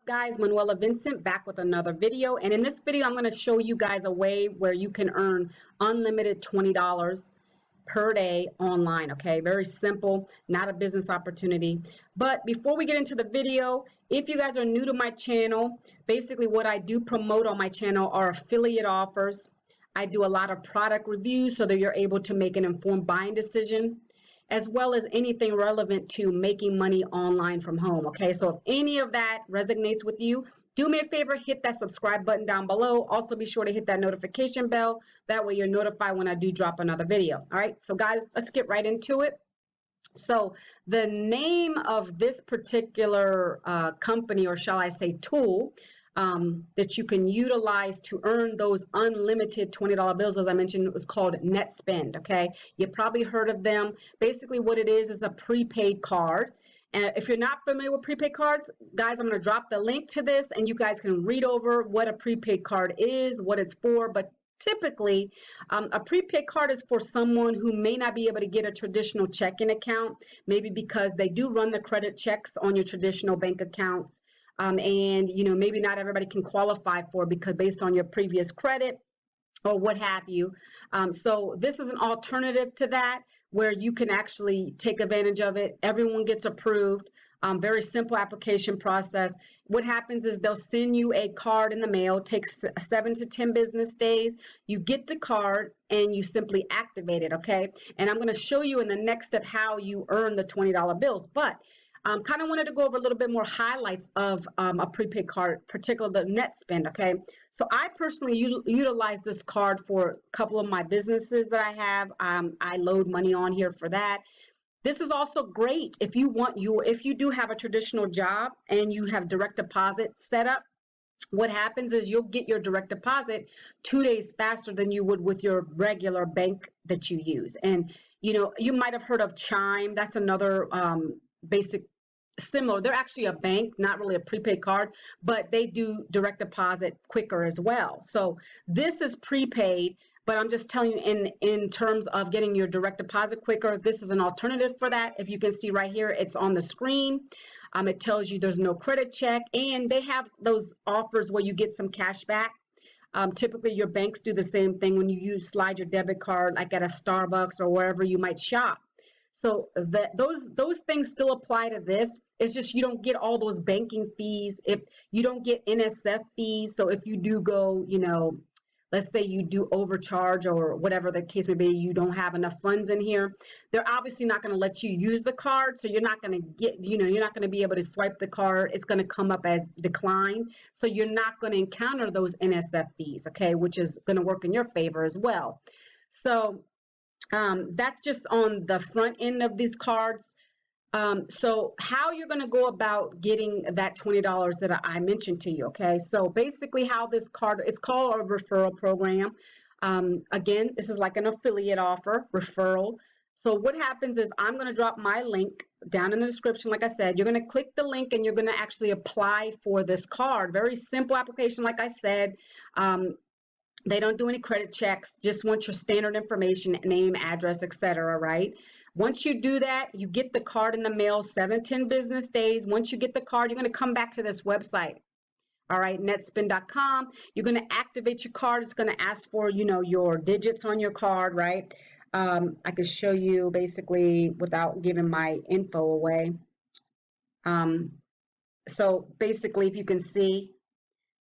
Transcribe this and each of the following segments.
guys? Manuela Vincent back with another video. And in this video, I'm going to show you guys a way where you can earn unlimited $20 per day online. Okay, very simple, not a business opportunity. But before we get into the video, if you guys are new to my channel, basically what I do promote on my channel are affiliate offers. I do a lot of product reviews so that you're able to make an informed buying decision, as well as anything relevant to making money online from home. Okay, so if any of that resonates with you, do me a favor, hit that subscribe button down below. Also be sure to hit that notification bell. That way you're notified when I do drop another video. All right, so guys, let's get right into it. So the name of this particular company, or shall I say tool, that you can utilize to earn those unlimited $20 bills, as I mentioned, was called NetSpend. Okay, you probably heard of them. Basically what it is a prepaid card. And if you're not familiar with prepaid cards, guys, I'm going to drop the link to this and you guys can read over what a prepaid card is, what it's for. But typically, a prepaid card is for someone who may not be able to get a traditional checking account, maybe because they do run the credit checks on your traditional bank accounts. And you know, maybe not everybody can qualify for it because based on your previous credit or what have you. So this is an alternative to that where you can actually take advantage of it. Everyone gets approved. Very simple application process. What happens is they'll send you a card in the mail. It takes 7 to 10 business days. You get the card and you simply activate it, okay? And I'm going to show you in the next step how you earn the $20 bills. But kind of wanted to go over a little bit more highlights of a prepaid card, particularly the NetSpend, okay? So I personally utilize this card for a couple of my businesses that I have. I load money on here for that. This is also great if you do have a traditional job and you have direct deposit set up. What happens is you'll get your direct deposit 2 days faster than you would with your regular bank that you use. And you know, you might have heard of Chime. That's another basic similar. They're actually a bank, not really a prepaid card, but they do direct deposit quicker as well. So this is prepaid, but I'm just telling you in terms of getting your direct deposit quicker, this is an alternative for that. If you can see right here, it's on the screen. It tells you there's no credit check, and they have those offers where you get some cash back. Typically your banks do the same thing when you slide your debit card, like at a Starbucks or wherever you might shop. So those things still apply to this. It's just you don't get all those banking fees. If you don't get NSF fees, so if you do go, you know, let's say you do overcharge or whatever the case may be, you don't have enough funds in here, they're obviously not going to let you use the card. So you're not going to get, you know, you're not going to be able to swipe the card. It's going to come up as declined. So you're not going to encounter those NSF fees, okay, which is going to work in your favor as well. So that's just on the front end of these cards. So how you're going to go about getting that $20 that I mentioned to you, okay? So basically how this card, it's called a referral program. Again, this is like an affiliate offer, referral. So what happens is I'm going to drop my link down in the description. Like I said, you're going to click the link and you're going to actually apply for this card. Very simple application, like I said. They don't do any credit checks, just want your standard information, name, address, etc., right? Once you do that, you get the card in the mail 7 to 10 business days. Once you get the card, you're going to come back to this website. All right, netspend.com. You're going to activate your card. It's going to ask for, you know, your digits on your card, right? I can show you basically without giving my info away. So basically, if you can see,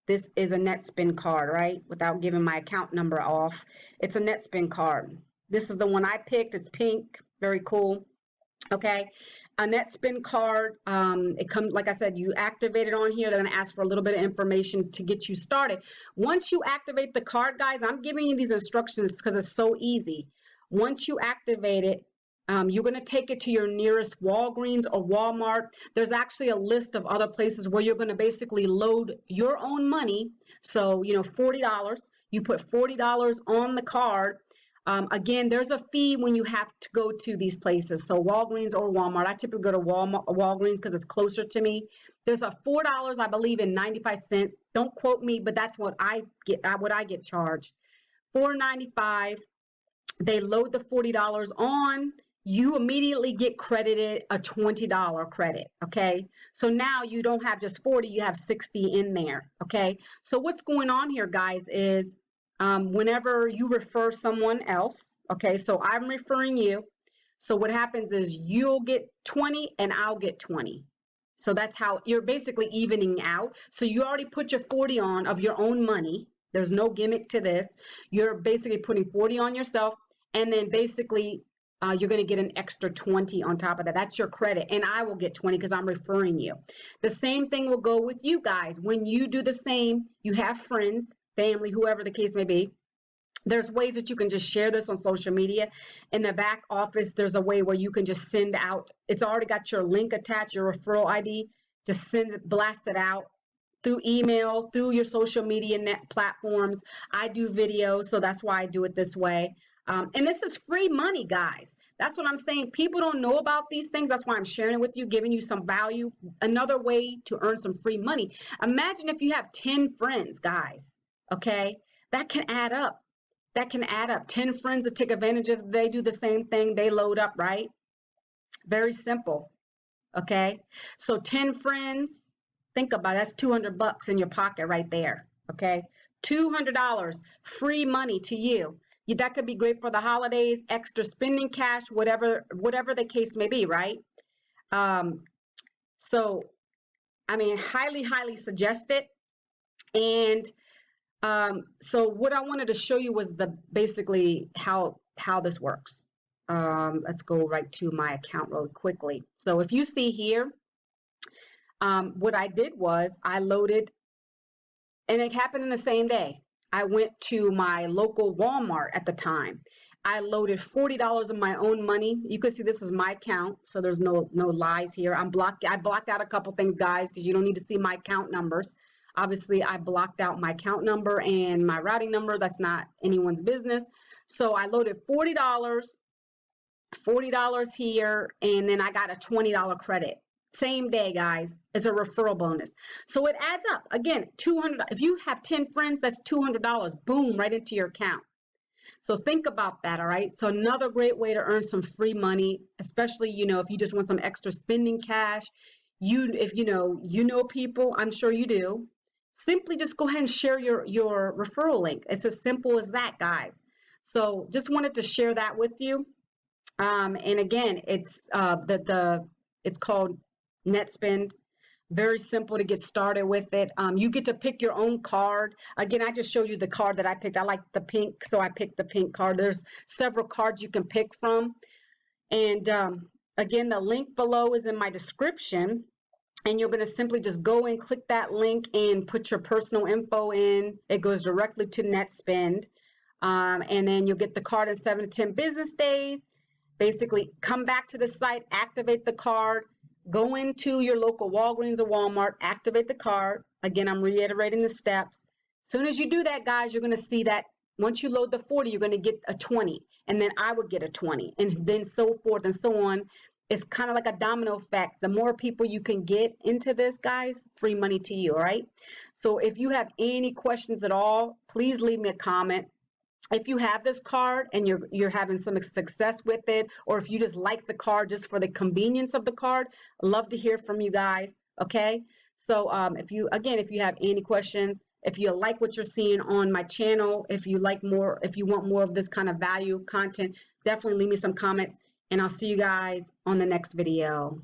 this is a NetSpend card, right? Without giving my account number off. It's a NetSpend card. This is the one I picked. It's pink. Very cool. Okay. A NetSpend card. It comes, like I said, you activate it on here. They're going to ask for a little bit of information to get you started. Once you activate the card, guys, I'm giving you these instructions because it's so easy. Once you activate it, you're going to take it to your nearest Walgreens or Walmart. There's actually a list of other places where you're going to basically load your own money. So, you know, $40, you put $40 on the card. Again, there's a fee when you have to go to these places. So Walgreens or Walmart. I typically go to Walgreens because it's closer to me. There's a $4, I believe, and 95 cents. Don't quote me, but that's what I get charged. $4.95. They load the $40 on. you immediately get credited a $20 credit, okay? So now you don't have just 40, you have 60 in there, okay? So what's going on here, guys, is whenever you refer someone else, okay, so I'm referring you. So what happens is you'll get 20 and I'll get 20. So that's how you're basically evening out. So you already put your 40 on of your own money. There's no gimmick to this. You're basically putting 40 on yourself, and then basically you're going to get an extra 20 on top of that. That's your credit, and I will get 20 because I'm referring you. The same thing will go with you guys. When you do the same, you have friends, family, whoever the case may be. There's ways that you can just share this on social media. In the back office, there's a way where you can just send out. It's already got your link attached, your referral ID. Just send it, blast it out through email, through your social media net platforms. I do videos, so that's why I do it this way. And this is free money, guys. That's what I'm saying. People don't know about these things. That's why I'm sharing it with you, giving you some value. Another way to earn some free money. Imagine if you have 10 friends, guys, okay? That can add up. That can add up. 10 friends that take advantage of, they do the same thing, they load up, right? Very simple, okay? So 10 friends, think about it, that's 200 bucks in your pocket right there, okay? $200 free money to you. That could be great for the holidays, extra spending cash, whatever the case may be, right? So, I mean, highly suggest it. And so what I wanted to show you was basically how this works. Let's go right to my account really quickly. So if you see here, what I did was I loaded, and it happened in the same day. I went to my local Walmart at the time. I loaded $40 of my own money. You can see this is my account, so there's no lies here. I blocked out a couple things, guys, because you don't need to see my account numbers. Obviously, I blocked out my account number and my routing number. That's not anyone's business. So I loaded $40 here, and then I got a $20 credit. Same day, guys. It's a referral bonus. So it adds up. Again, $200. If you have 10 friends, that's $200. Boom, right into your account. So think about that, all right? So another great way to earn some free money, especially, if you just want some extra spending cash. If you know people, I'm sure you do. Simply just go ahead and share your referral link. It's as simple as that, guys. So just wanted to share that with you. And again, it's it's called NetSpend. Very simple to get started with it. You get to pick your own card. Again, I just showed you the card that I picked. I like the pink, so I picked the pink card. There's several cards you can pick from. And again, the link below is in my description. And you're going to simply just go and click that link and put your personal info in. It goes directly to NetSpend. And then you'll get the card in 7 to 10 business days. Basically, come back to the site, activate the card, go into your local Walgreens or Walmart, activate the card. Again, I'm reiterating the steps. As soon as you do that, guys, you're going to see that once you load the 40, you're going to get a 20. And then I would get a 20. And then so forth and so on. It's kind of like a domino effect. The more people you can get into this, guys, free money to you, all right? So if you have any questions at all, please leave me a comment. If you have this card and you're having some success with it, or if you just like the card just for the convenience of the card, I'd love to hear from you guys, okay? So if you have any questions, if you like what you're seeing on my channel, if you want more of this kind of value content, definitely leave me some comments. And I'll see you guys on the next video.